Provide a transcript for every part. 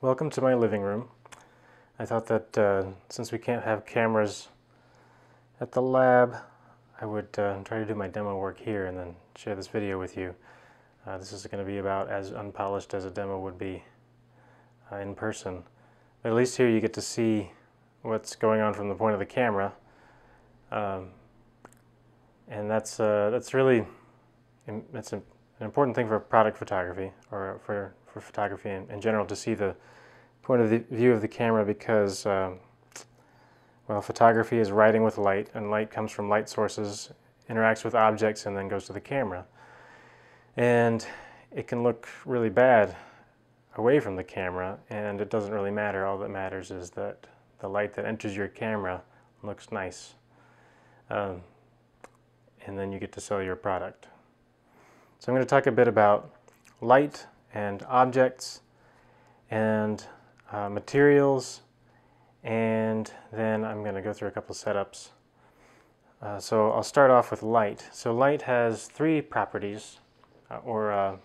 Welcome to my living room. I thought that since we can't have cameras at the lab, I would try to do my demo work here and then share this video with you. This is going to be about as unpolished as a demo would be in person. But at least here you get to see what's going on from the point of the camera. And that's really an important thing for product photography, or for photography in general, to see the point of view of the camera, because well, photography is writing with light, and light comes from light sources, interacts with objects, and then goes to the camera. And it can look really bad away from the camera, and it doesn't really matter. All that matters is that the light that enters your camera looks nice. And then you get to sell your product. So I'm going to talk a bit about light and objects and materials, and then I'm going to go through a couple of setups. So I'll start off with light. So light has three properties, light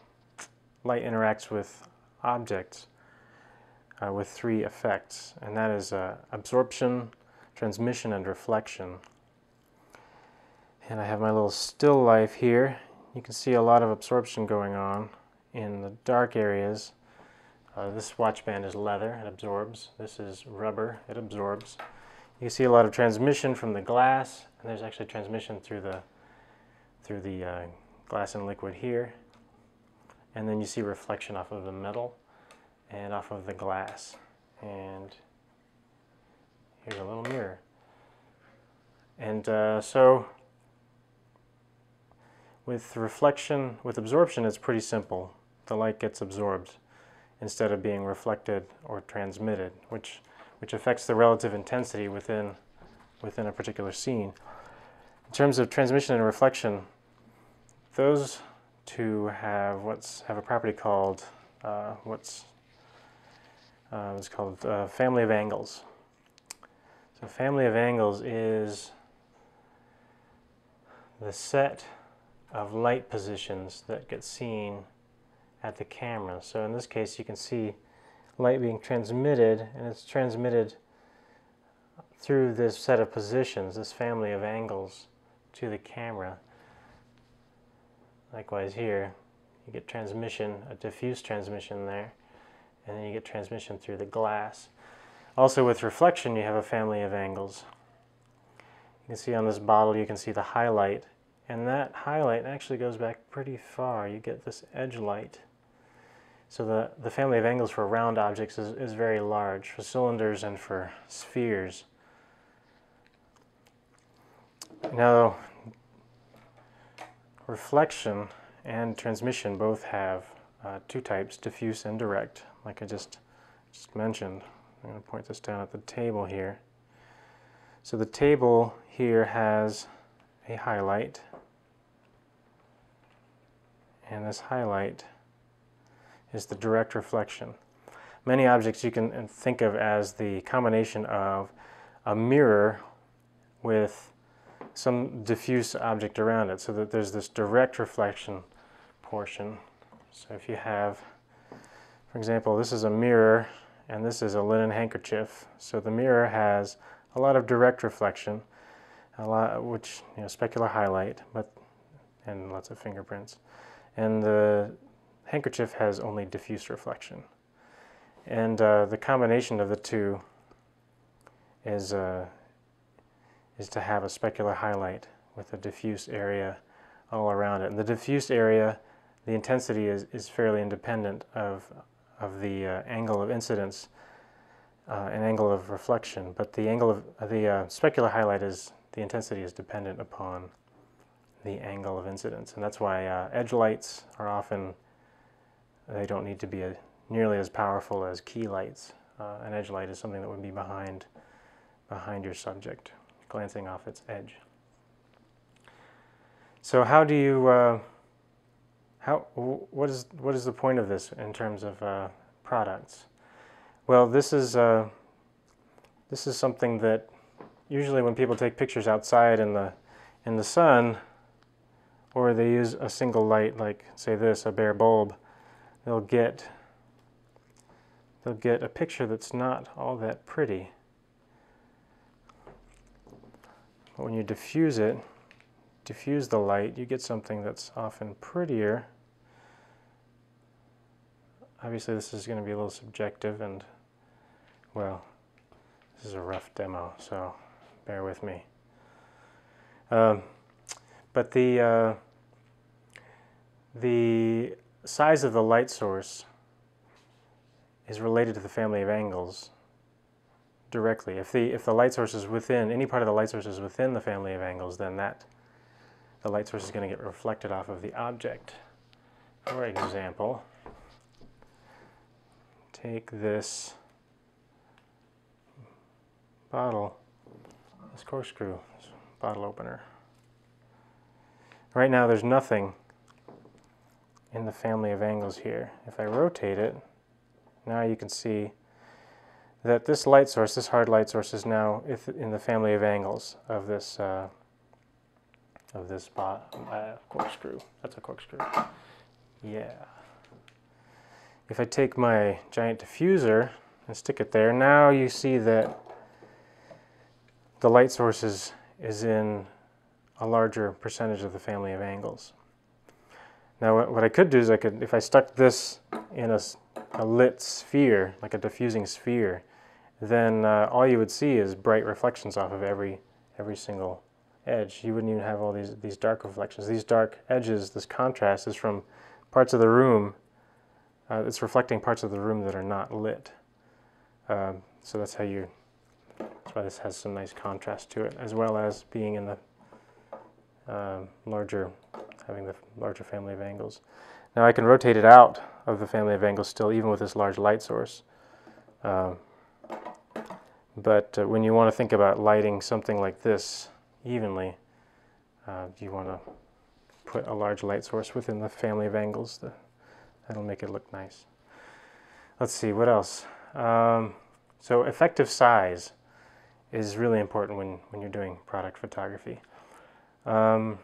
interacts with objects with three effects, and that is absorption, transmission, and reflection. And I have my little still life here. You can see a lot of absorption going on in the dark areas. This watch band is leather, it absorbs. This is rubber, it absorbs. You can see a lot of transmission from the glass, and there's actually transmission through the glass and liquid here. And then you see reflection off of the metal and off of the glass. And here's a little mirror. And so with reflection, with absorption, it's pretty simple. The light gets absorbed instead of being reflected or transmitted, which affects the relative intensity within a particular scene. In terms of transmission and reflection, those two have a property called it's called family of angles. So family of angles is the set of light positions that get seen at the camera. So in this case you can see light being transmitted, and it's transmitted through this set of positions, this family of angles, to the camera. Likewise here, you get transmission, a diffuse transmission there, and then you get transmission through the glass. Also with reflection you have a family of angles. You can see on this bottle, you can see the highlight, and that highlight actually goes back pretty far. You get this edge light. So the family of angles for round objects is very large, for cylinders and for spheres. Now, reflection and transmission both have two types, diffuse and direct, like I just mentioned. I'm going to point this down at the table here. So the table here has a highlight, and this highlight is the direct reflection. Many objects you can think of as the combination of a mirror with some diffuse object around it, so that there's this direct reflection portion. So if you have, for example, this is a mirror and this is a linen handkerchief. So the mirror has a lot of direct reflection, which, specular highlight, and lots of fingerprints. And the handkerchief has only diffuse reflection. And the combination of the two is to have a specular highlight with a diffuse area all around it. And the diffuse area, the intensity is fairly independent of the angle of incidence and angle of reflection. But the angle of the specular highlight the intensity is dependent upon the angle of incidence. And that's why edge lights are often, they don't need to be nearly as powerful as key lights. An edge light is something that would be behind your subject, glancing off its edge. So how do you, what is the point of this in terms of products? Well, this is something that usually when people take pictures outside in the sun, or they use a single light, like say this, a bare bulb, they'll get they'll get a picture that's not all that pretty. But when you diffuse the light, you get something that's often prettier. Obviously this is going to be a little subjective, and well, this is a rough demo, so bear with me. But the size of the light source is related to the family of angles directly. If the light source is within, any part of the light source is within the family of angles, then the light source is going to get reflected off of the object. For example, take this bottle, this corkscrew, this bottle opener. Right now there's nothing in the family of angles here. If I rotate it, now you can see that this light source, this hard light source, is now in the family of angles of this corkscrew. That's a corkscrew. Yeah. If I take my giant diffuser and stick it there, now you see that the light source is in a larger percentage of the family of angles. Now what I could do is if I stuck this in a lit sphere, like a diffusing sphere, then all you would see is bright reflections off of every single edge. You wouldn't even have all these dark reflections. These dark edges, this contrast is from parts of the room, it's reflecting parts of the room that are not lit. So that's why this has some nice contrast to it, as well as being in the having the larger family of angles. Now I can rotate it out of the family of angles still, even with this large light source. But when you want to think about lighting something like this evenly, you want to put a large light source within the family of angles. That'll make it look nice. Let's see, what else? So effective size is really important when you're doing product photography. And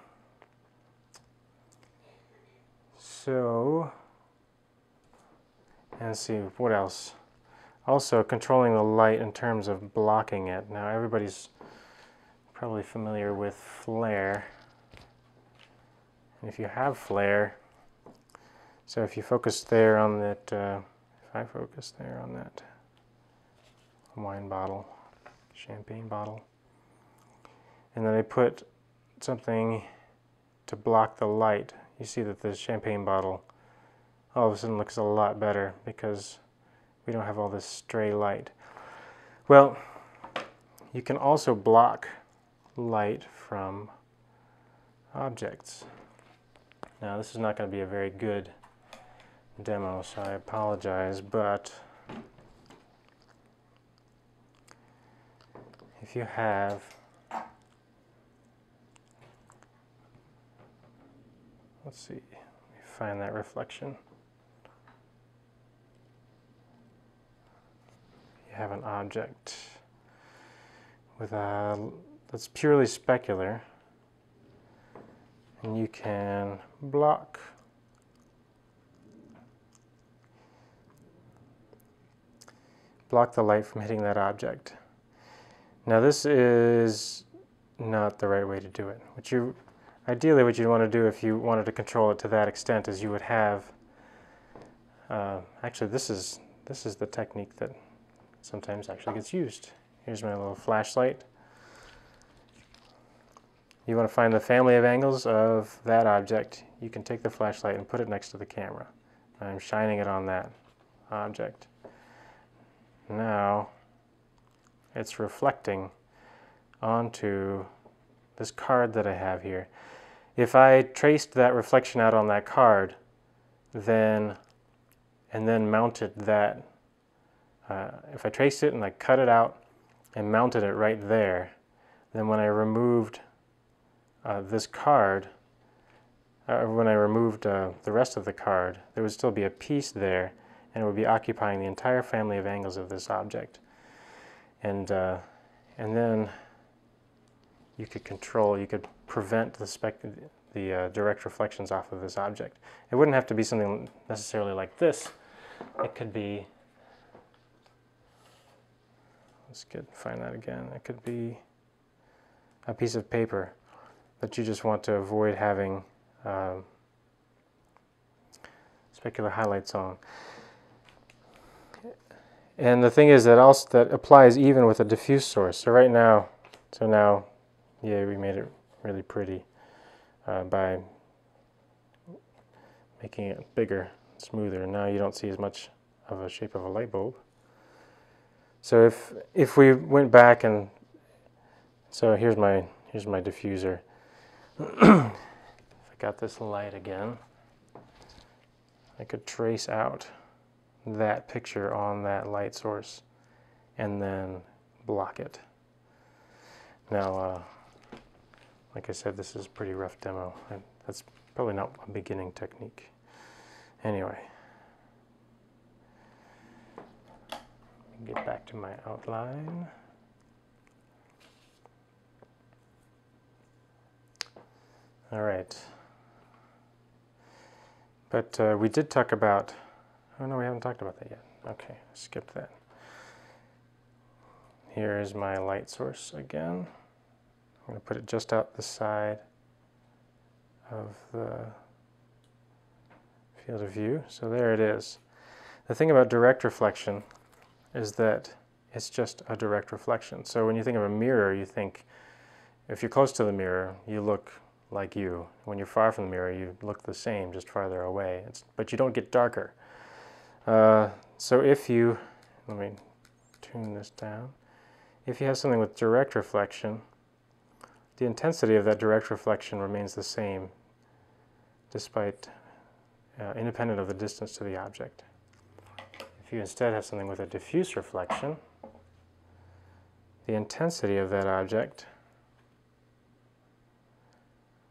let's see, what else? Also, controlling the light in terms of blocking it. Now, everybody's probably familiar with flare. And if you have flare, so if you focus there on that, if I focus there on that wine bottle, champagne bottle, and then I put something to block the light, you see that the champagne bottle all of a sudden looks a lot better because we don't have all this stray light. Well, you can also block light from objects. Now, this is not going to be a very good demo, so I apologize, but if you have let's see, let me find that reflection. You have an object with that's purely specular, and you can block the light from hitting that object. Now, this is not the right way to do it. Ideally, what you'd want to do if you wanted to control it to that extent is you would have, actually this is the technique that sometimes actually gets used. Here's my little flashlight. You want to find the family of angles of that object. You can take the flashlight and put it next to the camera. I'm shining it on that object. Now it's reflecting onto this card that I have here. If I traced that reflection out on that card, and then mounted that, if I traced it and I cut it out and mounted it right there, then when I removed this card, when I removed the rest of the card, there would still be a piece there, and it would be occupying the entire family of angles of this object. And then you could prevent the direct reflections off of this object. It wouldn't have to be something necessarily like this. It could be find that again. It could be a piece of paper that you just want to avoid having specular highlights on. And the thing is that applies even with a diffuse source. So now, yeah, we made it really pretty by making it bigger, smoother. And now you don't see as much of a shape of a light bulb. So if we went back and so here's my diffuser. If I got this light again, I could trace out that picture on that light source and then block it. Now, like I said, this is a pretty rough demo. That's probably not a beginning technique. Anyway, get back to my outline. All right. But we did talk about, oh no, we haven't talked about that yet. Okay, skip that. Here is my light source again. I'm going to put it just out the side of the field of view. So there it is. The thing about direct reflection is that it's just a direct reflection. So when you think of a mirror, you think, if you're close to the mirror, you look like you. When you're far from the mirror, you look the same, just farther away. But you don't get darker. So if you, let me tune this down. If you have something with direct reflection, the intensity of that direct reflection remains the same, despite, independent of the distance to the object. If you instead have something with a diffuse reflection, the intensity of that object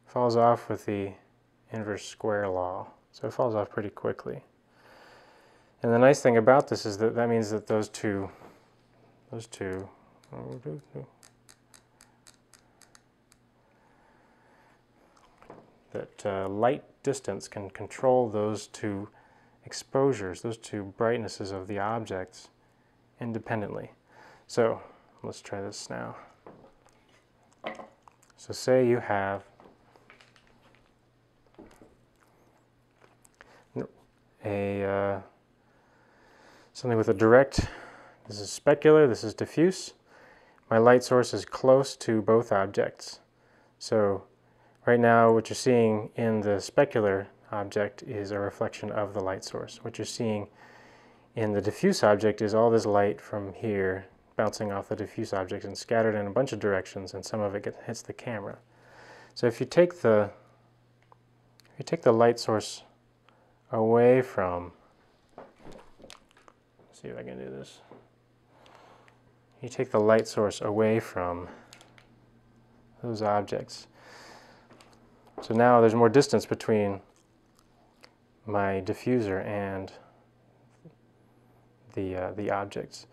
falls off with the inverse square law. So it falls off pretty quickly. And the nice thing about this is that means that those two, that light distance can control those two exposures, those two brightnesses of the objects independently. So let's try this now. So say you have something with a direct, this is specular, this is diffuse. My light source is close to both objects. So right now what you're seeing in the specular object is a reflection of the light source. What you're seeing in the diffuse object is all this light from here bouncing off the diffuse object and scattered in a bunch of directions, and some of it hits the camera. So if you take the light source away from, let's see if I can do this. You take the light source away from those objects. So now there's more distance between my diffuser and the objects.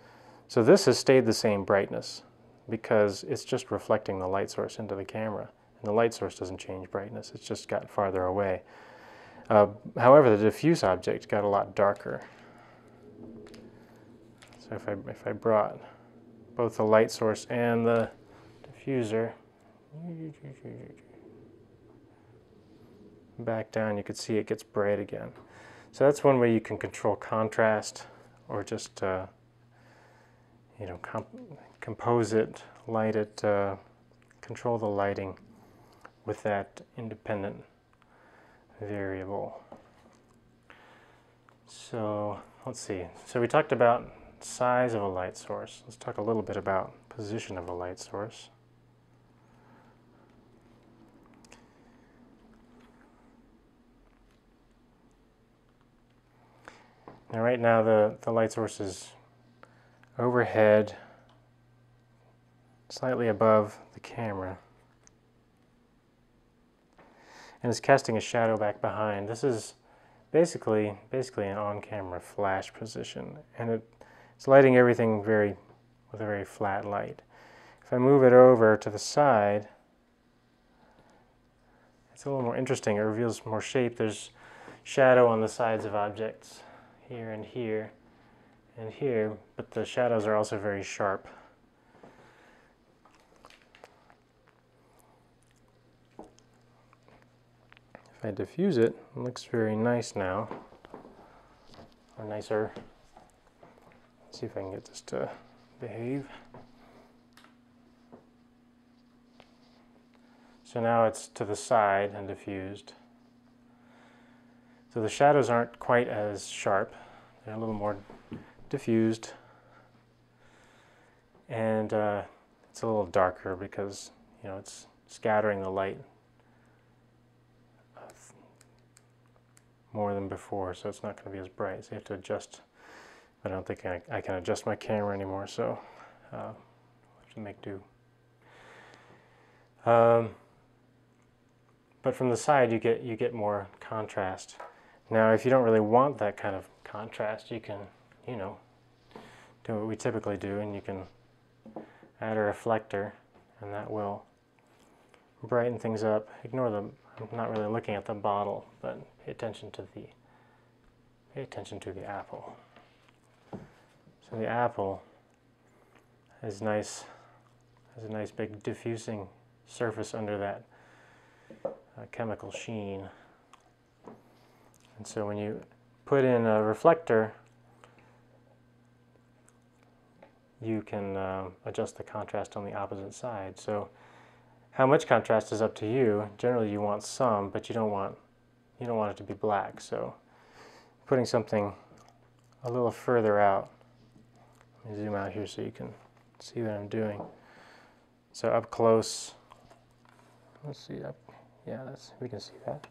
So this has stayed the same brightness because it's just reflecting the light source into the camera. And the light source doesn't change brightness, it's just got farther away. However, the diffuse object got a lot darker. So if I brought both the light source and the diffuser back down, you could see it gets bright again. So that's one way you can control contrast, or just compose it, light it, control the lighting with that independent variable. So let's see. So we talked about size of a light source. Let's talk a little bit about position of a light source. Now right now the light source is overhead, slightly above the camera, and it's casting a shadow back behind. This is basically an on-camera flash position, and it's lighting everything with a very flat light. If I move it over to the side, it's a little more interesting. It reveals more shape. There's shadow on the sides of objects here and here and here, but the shadows are also very sharp. If I diffuse it, it looks very nice now, or nicer. Let's see if I can get this to behave. So now it's to the side and diffused. So the shadows aren't quite as sharp. They're a little more diffused. And it's a little darker because, you know, it's scattering the light more than before, so it's not going to be as bright. So you have to adjust. I don't think I can adjust my camera anymore, so I'll have to make do. But from the side, you get more contrast. Now, if you don't really want that kind of contrast, you can, you know, do what we typically do, and you can add a reflector, and that will brighten things up. Ignore the, I'm not really looking at the bottle, but pay attention to the apple. So the apple is nice, has a nice big diffusing surface under that chemical sheen. And so when you put in a reflector, you can adjust the contrast on the opposite side. So how much contrast is up to you. Generally you want some, but you don't want it to be black. So putting something a little further out. Let me zoom out here so you can see what I'm doing. So up close, let's see, yeah, we can see that.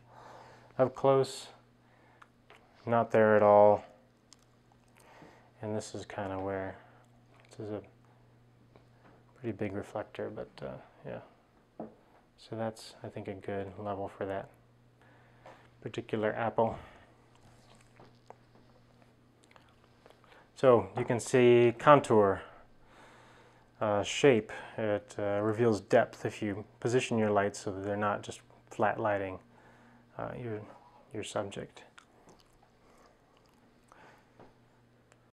Up close, not there at all. And this is kind of where, this is a pretty big reflector, but yeah. So that's, I think, a good level for that particular apple. So you can see contour, shape. It reveals depth if you position your lights so that they're not just flat lighting your subject.